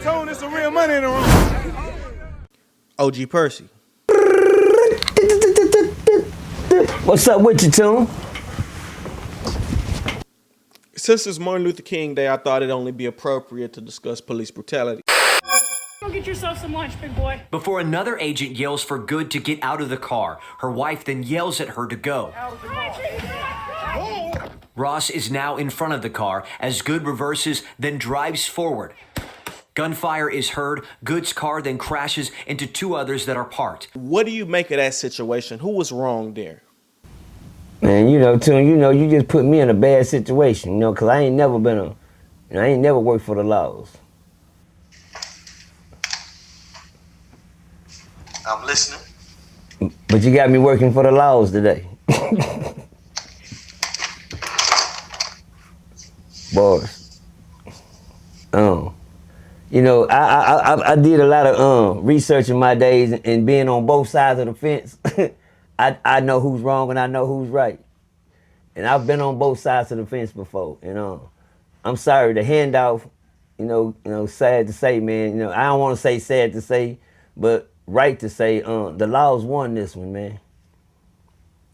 Tone, there's some real money in the room. OG Percy. What's up with you, Tune? Since it's Martin Luther King Day, I thought it'd only be appropriate to discuss police brutality. Go get yourself some lunch, big boy. Before another agent yells for Good to get out of the car, her wife then yells at her to go. Ross is now in front of the car as Good reverses, then drives forward. Gunfire is heard. Good's car then crashes into two others that are parked. What do you make of that situation? Who was wrong there? Man, Tune, you just put me in a bad situation, because I ain't never been I ain't never worked for the laws. I'm listening. But you got me working for the laws today. Boys. I did a lot of research in my days and being on both sides of the fence. I know who's wrong and I know who's right. And I've been on both sides of the fence before. I'm sorry, the handoff, sad to say, man. I don't want to say sad to say, but right to say, the laws won this one, man.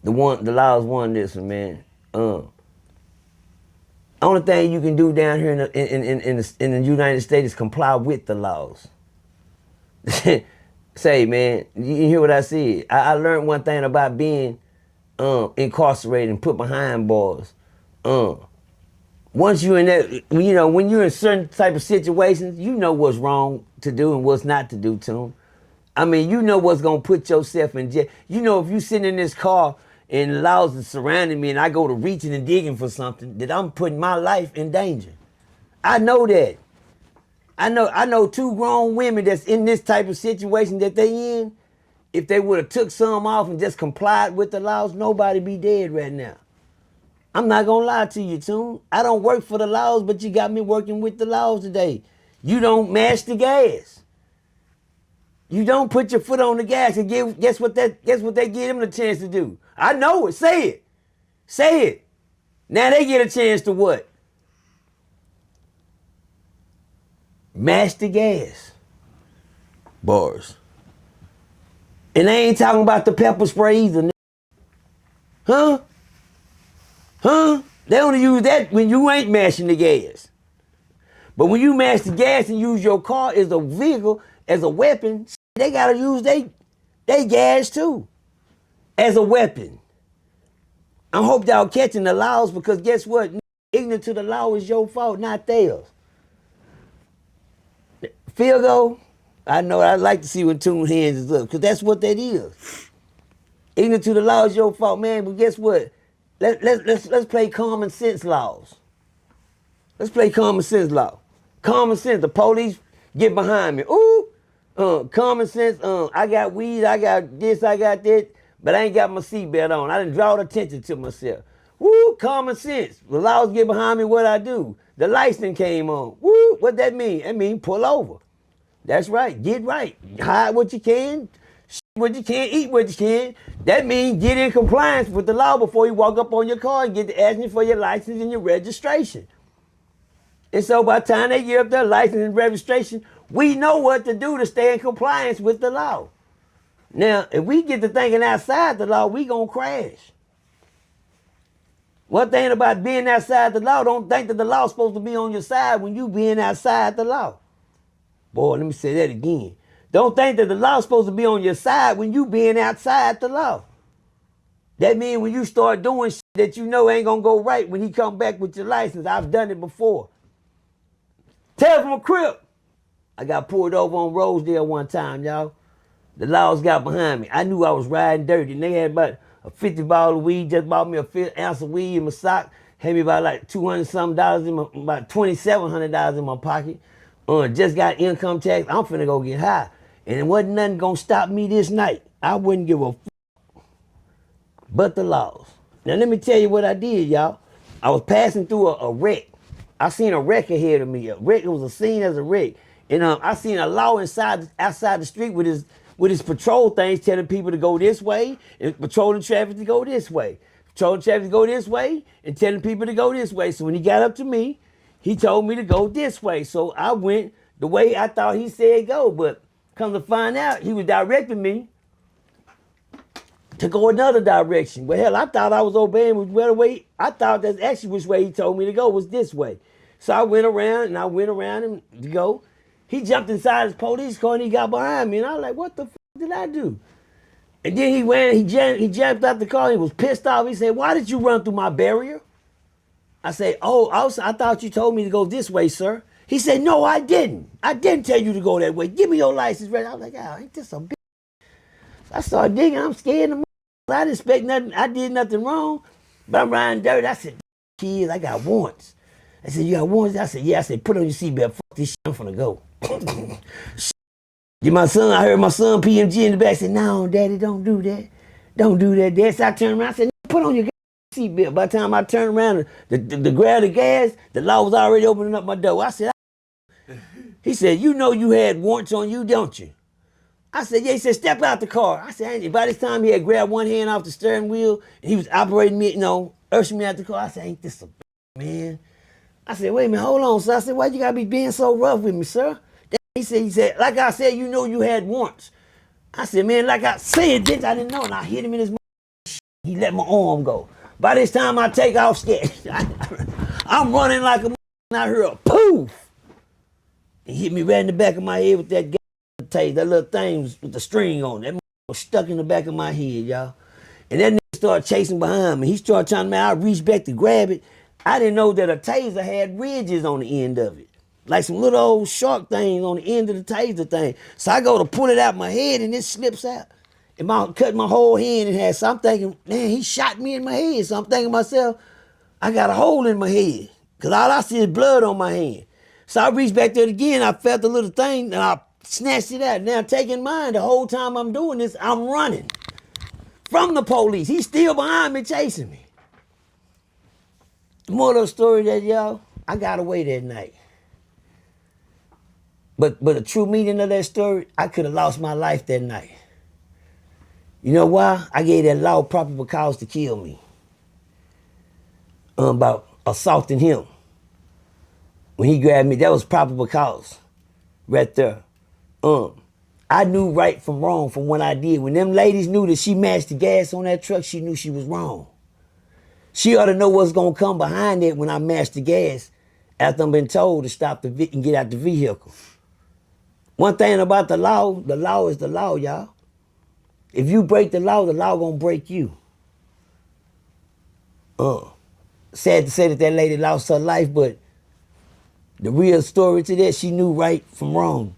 The laws won this one, man. Only thing you can do down here in the United States is comply with the laws. Say, man, you hear what I said? I learned one thing about being incarcerated and put behind bars. Once you're in that, when you're in certain type of situations, you know what's wrong to do and what's not to do to them. I mean, you know what's gonna put yourself in jail. If you sitting in this car and the laws are surrounding me and I go to reaching and digging for something, that I'm putting my life in danger. I know that. I know two grown women that's in this type of situation that they in. If they would have took some off and just complied with the laws, nobody be dead right now. I'm not gonna lie to you, Tune. I don't work for the laws, but you got me working with the laws today. You don't mash the gas. You don't put your foot on the gas and guess what they give them the chance to do? I know it. Say it. Say it. Now they get a chance to what? Mash the gas. Bars. And they ain't talking about the pepper spray either. Huh? They only use that when you ain't mashing the gas. But when you mash the gas and use your car as a vehicle, as a weapon, they gotta use they gas too, as a weapon. I hope y'all catching the laws, because guess what? Ignorant to the law is your fault, not theirs. Field goal? I know I'd like to see when Tune hands is up, because that's what that is. Ignorant to the law is your fault, man. But guess what? Let's play common sense laws. Let's play common sense law. Common sense. The police get behind me. Ooh. Common sense, I got weed, I got this, I got that, but I ain't got my seatbelt on. I done draw attention to myself. Woo, common sense. The laws get behind me, what I do? The license came on. Woo, what that mean? That mean pull over. That's right, get right. Hide what you can, what you can, eat what you can. That means get in compliance with the law before you walk up on your car and get to asking for your license and your registration. And so by the time they get up their license and registration, we know what to do to stay in compliance with the law. Now, if we get to thinking outside the law, we gonna crash. One thing about being outside the law, don't think that the law's supposed to be on your side when you being outside the law. Boy, let me say that again. Don't think that the law's supposed to be on your side when you being outside the law. That means when you start doing shit that you know ain't gonna go right when he come back with your license. I've done it before. Tell from a crib. I got pulled over on Rosedale one time, y'all. The laws got behind me. I knew I was riding dirty, and they had about a 50 ball of weed, just bought me a 50 ounce of weed in my sock, had me about like $200-something in my, about $2,700 in my pocket. Just got income tax. I'm finna go get high. And it wasn't nothing gonna stop me this night. I wouldn't give a f but the laws. Now let me tell you what I did, y'all. I was passing through a wreck. I seen a wreck ahead of me. A wreck, it was a scene as a wreck. And I seen a law outside the street with his patrol things telling people to go this way and patrolling traffic to go this way. Patrolling traffic to go this way and telling people to go this way. So when he got up to me, he told me to go this way. So I went the way I thought he said go, but come to find out, he was directing me to go another direction. Well, hell, I thought I was obeying the way. I thought that's actually which way he told me to go was this way. So I went around and him to go. He jumped inside his police car and he got behind me, and I was like, "What the fuck did I do?" And then he jumped out the car. And he was pissed off. He said, "Why did you run through my barrier?" I said, "Oh, I thought you told me to go this way, sir." He said, "No, I didn't. I didn't tell you to go that way. Give me your license ready." I was like, "Oh, ain't this a bitch?" I started digging. I'm scared of I didn't expect nothing. I did nothing wrong, but I'm riding dirty. I said, "Kids, I got warrants." I said, "You got warrants?" I said, "Yeah." I said, "Put on your seatbelt. Fuck this shit. I'm finna go." I heard my son PMG in the back say, "No, Daddy, don't do that. Don't do that, Dad." So I turned around. I said, "Put on your seatbelt." By the time I turned around to grab the gas, the law was already opening up my door. I said, he said, "You know you had warrants on you, don't you?" I said, "Yeah." He said, "Step out the car." I said, by this time he had grabbed one hand off the steering wheel and he was operating me, ushering me out the car. I said, "Ain't this a man?" I said, "Wait a minute, hold on." So I said, "Why you gotta be being so rough with me, sir?" He said, "Like I said, you know you had warrants." I said, "Man, like I said, bitch, I didn't know." And I hit him in his he let my arm go. By this time I take off scared. I'm running like a and I heard a poof. He hit me right in the back of my head with that tape, that little thing with the string on it. That was stuck in the back of my head, y'all. And that nigga started chasing behind me. He started trying to, I reached back to grab it. I didn't know that a taser had ridges on the end of it. Like some little old shark things on the end of the taser thing. So I go to pull it out my head and it slips out. And cut my whole hand in half. So I'm thinking, man, he shot me in my head. So I'm thinking to myself, I got a hole in my head. Because all I see is blood on my hand. So I reached back there again. I felt the little thing and I snatched it out. Now taking mine, the whole time I'm doing this, I'm running from the police. He's still behind me chasing me. The moral of the story that, y'all, I got away that night. But the true meaning of that story, I could have lost my life that night. You know why? I gave that law probable cause to kill me. About assaulting him. When he grabbed me, that was probable cause. Right there. I knew right from wrong from what I did. When them ladies knew that she matched the gas on that truck, she knew she was wrong. She ought to know what's going to come behind it when I matched the gas after I'm been told to stop and get out the vehicle. One thing about the law is the law, y'all. If you break the law going to break you. Sad to say that lady lost her life, but the real story to that, she knew right from wrong.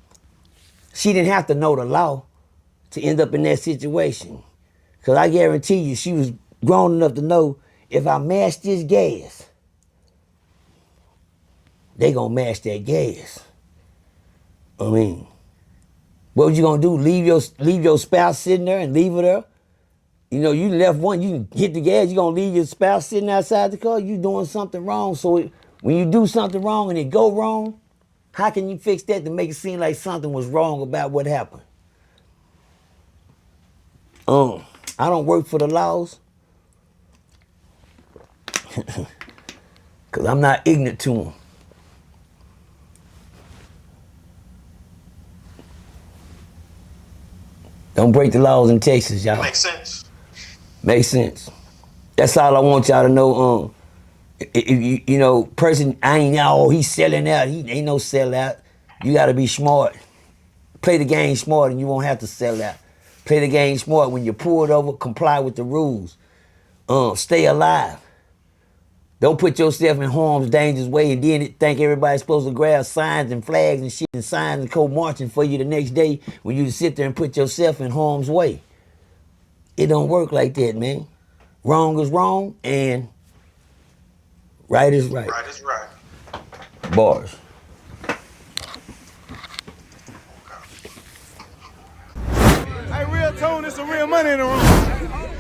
She didn't have to know the law to end up in that situation. Because I guarantee you, she was grown enough to know if I mash this gas, they gonna mash that gas. I mean, what was you gonna do? Leave your spouse sitting there and leave her there? You know, you left one, you hit the gas, you gonna leave your spouse sitting outside the car? You doing something wrong. So when you do something wrong and it go wrong, how can you fix that to make it seem like something was wrong about what happened? I don't work for the laws. Because I'm not ignorant to them. Don't break the laws in Texas, y'all. Makes sense. Makes sense. That's all I want y'all to know. You know, person, I ain't know, he's selling out. He ain't no sellout. You got to be smart. Play the game smart and you won't have to sell out. Play the game smart. When you're pulled over, comply with the rules. Stay alive. Don't put yourself in harm's dangerous way and then think everybody's supposed to grab signs and flags and shit and signs and go marching for you the next day when you sit there and put yourself in harm's way. It don't work like that, man. Wrong is wrong and right is right. Right is right. Bars. Hey, real tone, there's some real money in the room.